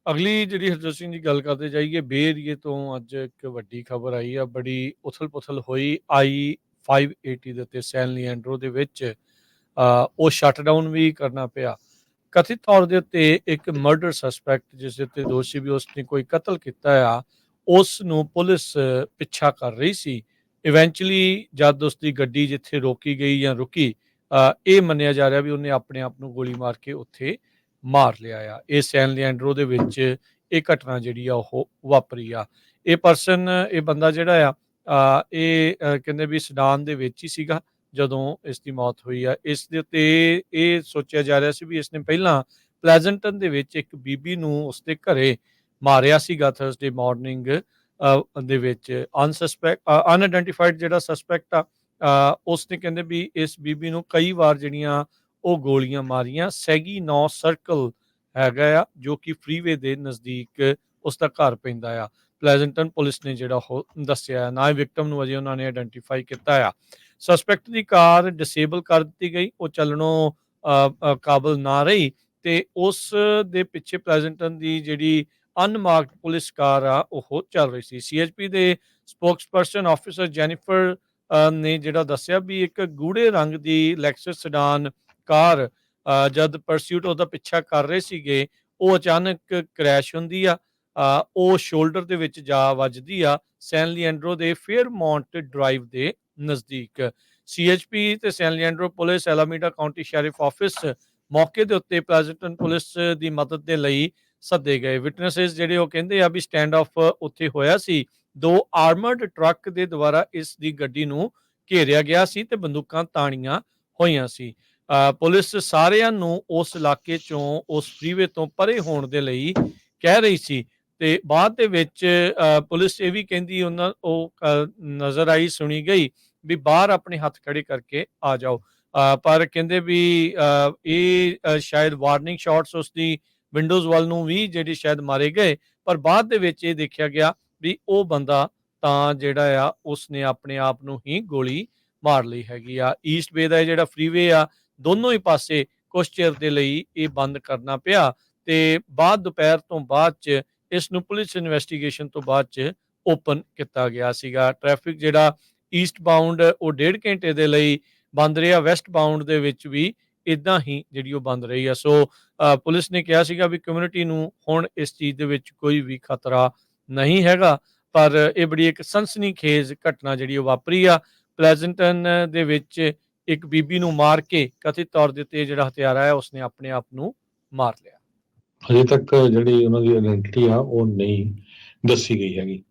ਅਗਲੀ ਜਿਹੜੀ ਹਰਜੋਤ ਸਿੰਘ ਦੀ ਗੱਲ ਕਰਦੇ ਜਾਈਏ, ਬੇ ਏਰੀਏ ਤੋਂ ਅੱਜ ਇੱਕ ਵੱਡੀ ਖਬਰ ਆਈ ਆ, ਬੜੀ ਉਥਲ-ਪੁਥਲ ਹੋਈ I-580 ਦੇ ਉੱਤੇ ਸੈਨ ਲੀਐਂਡਰੋ ਦੇ ਵਿੱਚ ਉਹ ਸ਼ਟਡਾਊਨ ਵੀ ਕਰਨਾ ਪਿਆ। ਕਥਿਤ ਤੌਰ ਦੇ ਉੱਤੇ ਇੱਕ ਮਰਡਰ ਸਸਪੈਕਟ, ਜਿਸ ਦੇ ਉੱਤੇ ਦੋਸ਼ੀ ਵੀ ਉਸਨੇ ਕੋਈ ਕਤਲ ਕੀਤਾ ਆ, ਉਸ ਨੂੰ ਪੁਲਿਸ ਪਿੱਛਾ ਕਰ ਰਹੀ ਸੀ। ਇਵੈਂਚੁਅਲੀ ਜਦ ਉਸਦੀ ਗੱਡੀ ਜਿੱਥੇ ਰੋਕੀ ਗਈ ਜਾਂ ਰੁਕੀ, ਇਹ ਮੰਨਿਆ ਜਾ ਰਿਹਾ ਵੀ ਉਹਨੇ ਆਪਣੇ ਆਪ ਨੂੰ ਗੋਲੀ ਮਾਰ ਕੇ ਉੱਥੇ ਮਾਰ ਲਿਆ ਆ। ਇਹ ਸੈਨ ਲੀਐਂਡਰੋ ਦੇ ਵਿੱਚ ਇਹ ਘਟਨਾ ਜਿਹੜੀ ਆ ਉਹ ਵਾਪਰੀ ਆ। ਇਹ ਬੰਦਾ ਜਿਹੜਾ ਆ, ਇਹ ਕਹਿੰਦੇ ਵੀ ਸਡਾਨ ਦੇ ਵਿੱਚ ਹੀ ਸੀਗਾ ਜਦੋਂ ਇਸ ਦੀ ਮੌਤ ਹੋਈ ਆ। ਇਸ ਦੇ ਉੱਤੇ ਇਹ ਸੋਚਿਆ ਜਾ ਰਿਹਾ ਸੀ ਵੀ ਇਸਨੇ ਪਹਿਲਾਂ ਪਲੈਜ਼ੈਂਟਨ ਦੇ ਵਿੱਚ ਇੱਕ ਬੀਬੀ ਨੂੰ ਉਸਦੇ ਘਰੇ ਮਾਰਿਆ ਸੀਗਾ ਥਰਸਡੇ ਮਾਰਨਿੰਗ ਦੇ ਵਿੱਚ। ਅਨਆਇਡੈਂਟੀਫਾਈਡ ਜਿਹੜਾ ਸਸਪੈਕਟ ਆ, ਉਸਨੇ ਕਹਿੰਦੇ ਵੀ ਇਸ ਬੀਬੀ ਨੂੰ ਕਈ ਵਾਰ ਜਿਹੜੀਆਂ ਉਹ ਗੋਲੀਆਂ ਮਾਰੀਆਂ। ਸੈਗੀ ਨੌ ਸਰਕਲ ਹੈਗਾ ਆ, ਜੋ ਕਿ ਫਰੀਵੇ ਦੇ ਨਜ਼ਦੀਕ ਉਸਦਾ ਘਰ ਪੈਂਦਾ ਆ। ਪਲੈਜ਼ੈਂਟਨ ਪੁਲਿਸ ਨੇ ਜਿਹੜਾ ਉਹ ਦੱਸਿਆ, ਨਾ ਹੀ ਵਿਕਟਮ ਨੂੰ ਅਜੇ ਉਹਨਾਂ ਨੇ ਆਇਡੈਂਟੀਫਾਈ ਕੀਤਾ ਆ। ਸਸਪੈਕਟ ਦੀ ਕਾਰ ਡਿਸੇਬਲ ਕਰ ਦਿੱਤੀ ਗਈ, ਉਹ ਚੱਲਣੋਂ ਕਾਬਲ ਨਾ ਰਹੀ ਤੇ ਉਸ ਦੇ ਪਿੱਛੇ ਪਲੈਜ਼ੈਂਟਨ ਦੀ ਜਿਹੜੀ ਅਨਮਾਰਕਡ ਪੁਲਿਸ ਕਾਰ ਆ ਉਹ ਚੱਲ ਰਹੀ ਸੀ। CHP ਦੇ ਸਪੋਕਸਪਰਸਨ ਆਫਿਸਰ ਜੈਨੀਫਰ ਨੇ ਜਿਹੜਾ ਦੱਸਿਆ ਵੀ ਇੱਕ ਗੂੜੇ ਰੰਗ ਦੀ ਲੈਕਸਸ ਸੈਡਾਨ ਕਾਰ ਜਦ ਪਰਸਿਊਟ ਉਹਦਾ ਪਿੱਛਾ ਕਰ ਰਹੇ ਸੀਗੇ, ਉਹ ਅਚਾਨਕ ਕ੍ਰੈਸ਼ ਹੁੰਦੀ ਆ। ਉਹ ਸ਼ੋਲਡਰ ਦੇ ਵਿੱਚ ਜਾ ਵੱਜਦੀ ਆ, ਸੈਨ ਲੀਐਂਡਰੋ ਦੇ ਫੇਅਰਮੌਂਟ ਡਰਾਈਵ ਦੇ ਨਜ਼ਦੀਕ। CHP ਤੇ ਸੈਨ ਲੀਐਂਡਰੋ ਪੁਲਿਸ, ਐਲਾਮੀਡਾ ਕਾਉਂਟੀ ਸ਼ੈਰਿਫ ਆਫਿਸ ਮੌਕੇ ਦੇ ਉੱਤੇ ਪਲੈਜ਼ੈਂਟਨ ਪੁਲਿਸ ਦੀ ਮਦਦ ਦੇ ਲਈ ਸੱਦੇ ਗਏ। ਵਿਟਨੈਸਸ ਜਿਹੜੇ ਉਹ ਕਹਿੰਦੇ ਆ ਵੀ ਸਟੈਂਡ ਆਫ ਉੱਥੇ ਹੋਇਆ ਸੀ। 2 ਆਰਮਰਡ ਟਰੱਕ ਦੇ ਦੁਆਰਾ ਇਸ ਦੀ ਗੱਡੀ ਨੂੰ ਘੇਰਿਆ ਗਿਆ ਸੀ ਤੇ ਬੰਦੂਕਾਂ ਤਾਣੀਆਂ ਹੋਈਆਂ ਸੀ। ਪੁਲਿਸ ਸਾਰਿਆਂ ਨੂੰ ਉਸ ਇਲਾਕੇ ਚੋਂ, ਉਸ ਫਰੀਵੇ ਤੋਂ ਪਰੇ ਹੋਣ ਦੇ ਲਈ ਕਹਿ ਰਹੀ ਸੀ ਤੇ ਬਾਅਦ ਦੇ ਵਿੱਚ ਪੁਲਿਸ ਇਹ ਵੀ ਕਹਿੰਦੀ ਨਜ਼ਰ ਆਈ, ਸੁਣੀ ਗਈ ਵੀ ਬਾਹਰ ਆਪਣੇ ਹੱਥ ਖੜੇ ਕਰਕੇ ਆ ਜਾਓ। ਪਰ ਕਹਿੰਦੇ ਵੀ ਇਹ ਸ਼ਾਇਦ ਵਾਰਨਿੰਗ ਸ਼ਾਟਸ ਉਸਦੀ ਵਿੰਡੋਜ਼ ਵੱਲ ਨੂੰ ਵੀ ਜਿਹੜੇ ਸ਼ਾਇਦ ਮਾਰੇ ਗਏ, ਪਰ ਬਾਅਦ ਦੇ ਵਿੱਚ ਇਹ ਦੇਖਿਆ ਗਿਆ ਵੀ ਉਹ ਬੰਦਾ ਤਾਂ ਜਿਹੜਾ ਆ ਉਸਨੇ ਆਪਣੇ ਆਪ ਨੂੰ ਹੀ ਗੋਲੀ ਮਾਰ ਲਈ ਹੈਗੀ ਆ। ਈਸਟ ਵੇ ਦਾ ਜਿਹੜਾ ਫਰੀਵੇ ਆ, ਦੋਨੋਂ ਹੀ ਪਾਸੇ ਕੁਛ ਚਿਰ ਦੇ ਲਈ ਇਹ ਬੰਦ ਕਰਨਾ ਪਿਆ ਤੇ ਦੁਪਹਿਰ ਤੋਂ ਬਾਅਦ ਚ ਇਸ ਨੂੰ ਪੁਲਿਸ ਇਨਵੈਸਟੀਗੇਸ਼ਨ ਤੋਂ ਬਾਅਦ ਚ ਓਪਨ ਕੀਤਾ ਗਿਆ ਸੀਗਾ। ਟ੍ਰੈਫਿਕ ਜਿਹੜਾ ਈਸਟ ਬਾਉਂਡ ਉਹ 1.5 ਘੰਟੇ ਦੇ ਲਈ ਬੰਦ ਰਿਹਾ, ਵੈਸਟ ਬਾਉਂਡ ਦੇ ਵਿੱਚ ਵੀ ਇਦਾਂ ਹੀ ਜਿਹੜੀ ਉਹ ਬੰਦ ਰਹੀ ਆ। ਸੋ ਪੁਲਿਸ ਨੇ ਕਿਹਾ ਸੀਗਾ ਵੀ ਕਮਿਊਨਿਟੀ ਨੂੰ ਹੁਣ ਇਸ ਚੀਜ਼ ਦੇ ਵਿੱਚ ਕੋਈ ਵੀ ਖਤਰਾ ਨਹੀਂ ਹੈਗਾ, ਪਰ ਇਹ ਬੜੀ ਇੱਕ ਸਨਸਨੀਖੇਜ਼ ਘਟਨਾ ਜਿਹੜੀ ਉਹ ਵਾਪਰੀ ਆ। ਪਲੈਜ਼ੈਂਟਨ ਦੇ ਵਿੱਚ ਇੱਕ ਬੀਬੀ ਨੂੰ ਮਾਰ ਕੇ ਕਥਿਤ ਤੌਰ ਦੇ ਉੱਤੇ ਜਿਹੜਾ ਹਥਿਆਰਾ ਹੈ ਉਸਨੇ ਆਪਣੇ ਆਪ ਨੂੰ ਮਾਰ ਲਿਆ। ਹਜੇ ਤੱਕ ਜਿਹੜੀ ਉਹਨਾਂ ਦੀ ਆਇਡੈਂਟੀਟੀ ਆ ਉਹ ਨਹੀਂ ਦੱਸੀ ਗਈ ਹੈਗੀ।